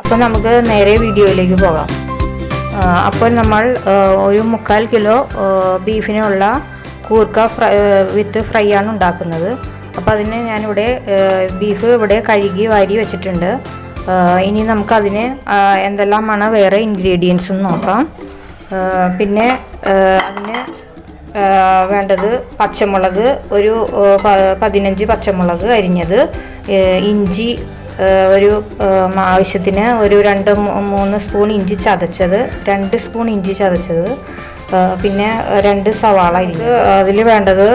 അപ്പോൾ നമുക്ക് നേരെ വീഡിയോയിലേക്ക് പോകാം. അപ്പോൾ നമ്മൾ ഒരു 3/4 കിലോ ബീഫിനുള്ള കൂർക്ക വിത്ത് ഫ്രൈ ആണ് ഉണ്ടാക്കുന്നത്. അപ്പോൾ അതിന് ഞാനിവിടെ ബീഫ് ഇവിടെ കഴുകി വാരി വെച്ചിട്ടുണ്ട്. ഇനി നമുക്കതിന് എന്തെല്ലാമാണ് വേറെ ഇൻഗ്രീഡിയൻസ് നോക്കാം. പിന്നെ അതിന് വേണ്ടത് പച്ചമുളക്, ഒരു 15 പച്ചമുളക് അരിഞ്ഞത്, ഇഞ്ചി ഒരു ആവശ്യത്തിന് ഒരു 2-3 സ്പൂൺ ഇഞ്ചി ചതച്ചത്, 2 സ്പൂൺ ഇഞ്ചി ചതച്ചത്, പിന്നെ 2 സവാള. അതിൽ വേണ്ടത്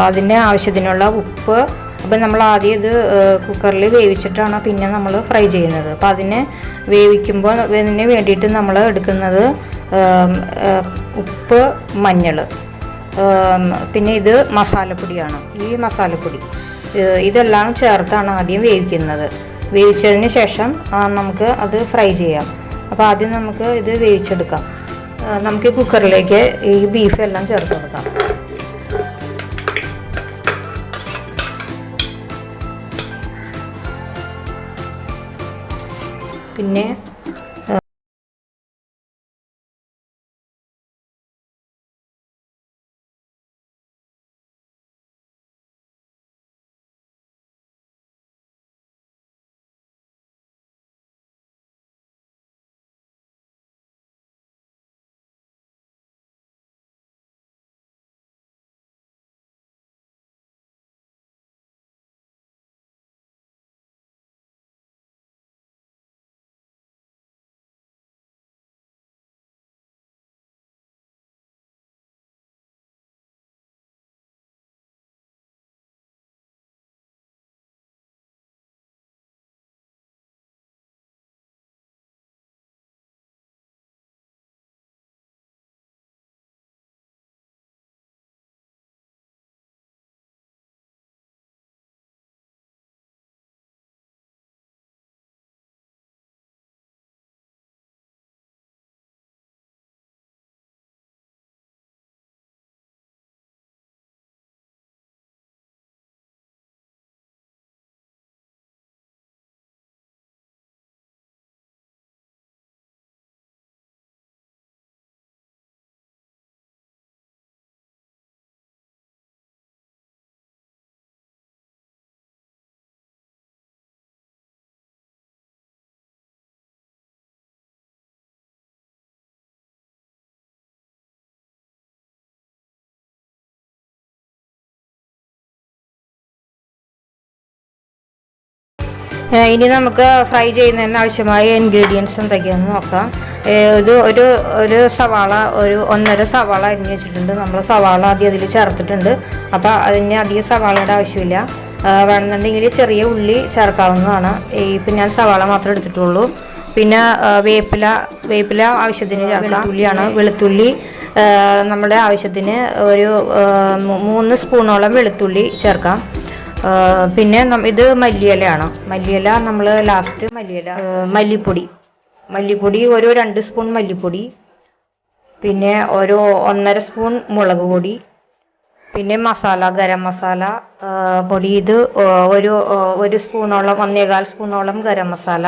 അതിന് ആവശ്യത്തിനുള്ള ഉപ്പ്. അപ്പം നമ്മൾ ആദ്യം ഇത് കുക്കറിൽ വേവിച്ചിട്ടാണ് പിന്നെ നമ്മൾ ഫ്രൈ ചെയ്യുന്നത്. അപ്പം അതിന് വേവിക്കുമ്പോൾ അതിന് വേണ്ടിയിട്ട് നമ്മൾ എടുക്കുന്നത് ഉപ്പ്, മഞ്ഞൾ, പിന്നെ ഇത് മസാലപ്പൊടിയാണ്. ഈ മസാലപ്പൊടി ഇതെല്ലാം ചേർത്താണ് ആദ്യം വേവിക്കുന്നത്. വേവിച്ചതിന് ശേഷം നമുക്ക് അത് ഫ്രൈ ചെയ്യാം. അപ്പോൾ ആദ്യം നമുക്ക് ഇത് വേവിച്ചെടുക്കാം. നമുക്ക് കുക്കറിലേക്ക് ഈ ബീഫ് എല്ലാം ചേർത്ത് കൊടുക്കാം. പിന്നെ ഇനി നമുക്ക് ഫ്രൈ ചെയ്യുന്നതിന് ആവശ്യമായ ഇൻഗ്രീഡിയൻസ് എന്തൊക്കെയാണെന്ന് നോക്കാം. ഒരു സവാള, ഒരു 1.5 സവാള അരിഞ്ഞ് വെച്ചിട്ടുണ്ട്. നമ്മൾ സവാള ആദ്യം അതിൽ ചേർത്തിട്ടുണ്ട്. അപ്പോൾ അതിന് അധികം സവാളയുടെ ആവശ്യമില്ല. വേണമെന്നുണ്ടെങ്കിൽ ചെറിയ ഉള്ളി ചേർക്കാവുന്നതാണ്. ഇപ്പം ഞാൻ സവാള മാത്രമേ എടുത്തിട്ടുള്ളൂ. പിന്നെ വേപ്പില ആവശ്യത്തിന് വെളുത്തുള്ളിയാണ്. വെളുത്തുള്ളി നമ്മുടെ ആവശ്യത്തിന് ഒരു 3 സ്പൂണോളം വെളുത്തുള്ളി ചേർക്കാം. പിന്നെ ഇത് മല്ലിയിലയാണ്. മല്ലിയില നമ്മൾ ലാസ്റ്റ് മല്ലിപ്പൊടി ഒരു 2 സ്പൂൺ മല്ലിപ്പൊടി, പിന്നെ ഒരു 1.5 സ്പൂൺ മുളക് പൊടി, പിന്നെ ഗരം മസാല പൊടി ഇത് ഒരു സ്പൂണോളം, 1.25 സ്പൂണോളം ഗരം മസാല,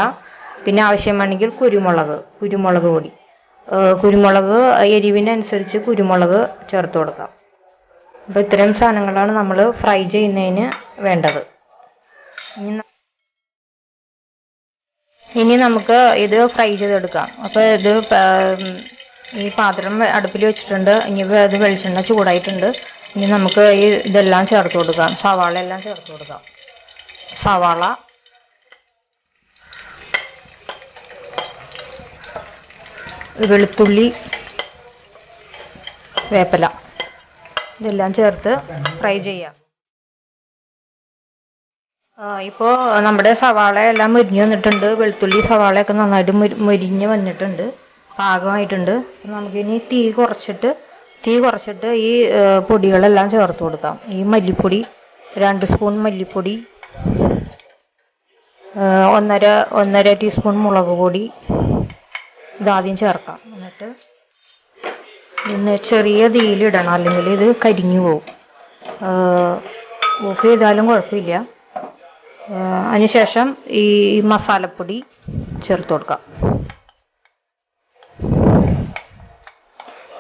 പിന്നെ ആവശ്യമാണെങ്കിൽ കുരുമുളക് പൊടി. കുരുമുളക് എരിവിനനുസരിച്ച് കുരുമുളക് ചേർത്ത് കൊടുക്കാം. അപ്പോൾ ഇത്രയും സാധനങ്ങളാണ് നമ്മൾ ഫ്രൈ ചെയ്യുന്നതിന് വേണ്ടത്. ഇനി നമുക്ക് ഇത് ഫ്രൈ ചെയ്തെടുക്കാം. അപ്പോൾ ഈ പാത്രം അടുപ്പിൽ വെച്ചിട്ടുണ്ട്. ഇനി അത് വെളിച്ചെണ്ണ ചൂടായിട്ടുണ്ട്. ഇനി നമുക്ക് ഇതെല്ലാം ചേർത്ത് കൊടുക്കാം. സവാള എല്ലാം ചേർത്ത് കൊടുക്കാം. സവാള, വെളുത്തുള്ളി, വേപ്പില ഇതെല്ലാം ചേർത്ത് ഫ്രൈ ചെയ്യാം. ഇപ്പോൾ നമ്മുടെ സവാള എല്ലാം മുരിഞ്ഞ് വന്നിട്ടുണ്ട്. വെളുത്തുള്ളി സവാളയൊക്കെ നന്നായിട്ട് മുരിഞ്ഞ് വന്നിട്ടുണ്ട്, പാകമായിട്ടുണ്ട്. നമുക്കിനി തീ കുറച്ചിട്ട് ഈ പൊടികളെല്ലാം ചേർത്ത് കൊടുക്കാം. ഈ മല്ലിപ്പൊടി 2 സ്പൂൺ മല്ലിപ്പൊടി, 1.5 ടീസ്പൂൺ മുളക് പൊടി ഇതാദ്യം ചേർക്കാം. എന്നിട്ട് ചെറിയ തീയിലിടണം, അല്ലെങ്കിൽ ഇത് കരിഞ്ഞു പോകും. ഓഫ് ചെയ്താലും കുഴപ്പമില്ല. അതിനുശേഷം ഈ മസാലപ്പൊടി ചേർത്ത് കൊടുക്കാം.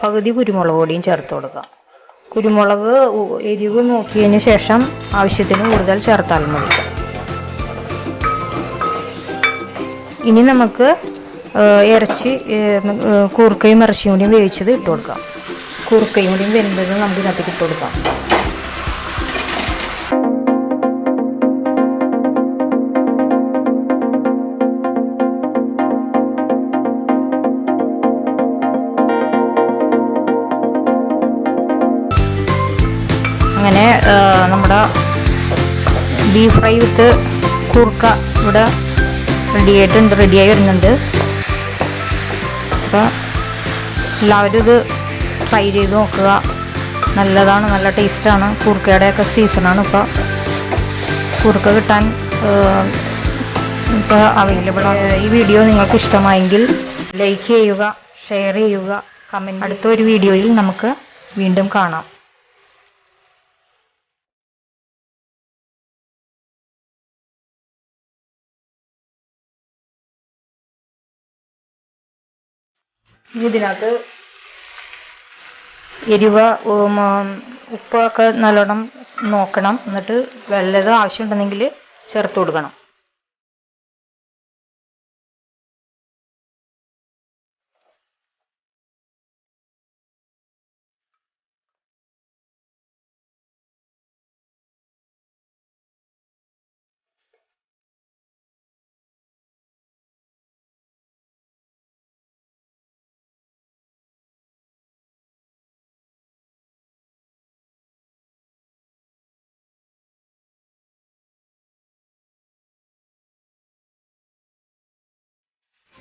പകുതി കുരുമുളക് പൊടിയും ചേർത്ത് കൊടുക്കാം. കുരുമുളക് എരിവ് നോക്കിയതിന് ശേഷം ആവശ്യത്തിന് കൂടുതൽ ചേർത്താൽ മതി. ഇനി നമുക്ക് ഇറച്ചി കൂർക്കയും ഇറച്ചിയും കൂടിയും വേവിച്ചത് ഇട്ട് കൊടുക്കാം. കൂർക്കയും കൂടിയും വെന്തത് നമുക്ക് ഇതിനകത്തേക്ക് ഇട്ട് കൊടുക്കാം. അങ്ങനെ നമ്മുടെ ബീഫ് ഫ്രൈ വിത്ത് കൂർക്ക ഇവിടെ റെഡിയായി വരുന്നുണ്ട്. അപ്പോൾ എല്ലാവരും ഇത് ട്രൈ ചെയ്ത് നോക്കുക. നല്ലതാണ്, നല്ല ടേസ്റ്റാണ്. കൂർക്കയുടെയൊക്കെ സീസണാണ് ഇപ്പോൾ. കൂർക്ക കിട്ടാൻ ഇപ്പോൾ അവൈലബിൾ ആണ്. ഈ വീഡിയോ നിങ്ങൾക്ക് ഇഷ്ടമായെങ്കിൽ ലൈക്ക് ചെയ്യുക, ഷെയർ ചെയ്യുക, കമൻറ്റ്. അടുത്തൊരു വീഡിയോയിൽ നമുക്ക് വീണ്ടും കാണാം. ഇതിനകത്ത് എരിവ് ഉപ്പൊക്കെ നല്ലോണം നോക്കണം. എന്നിട്ട് വല്ലതും ആവശ്യമുണ്ടെങ്കിൽ ചേർത്ത് കൊടുക്കണം.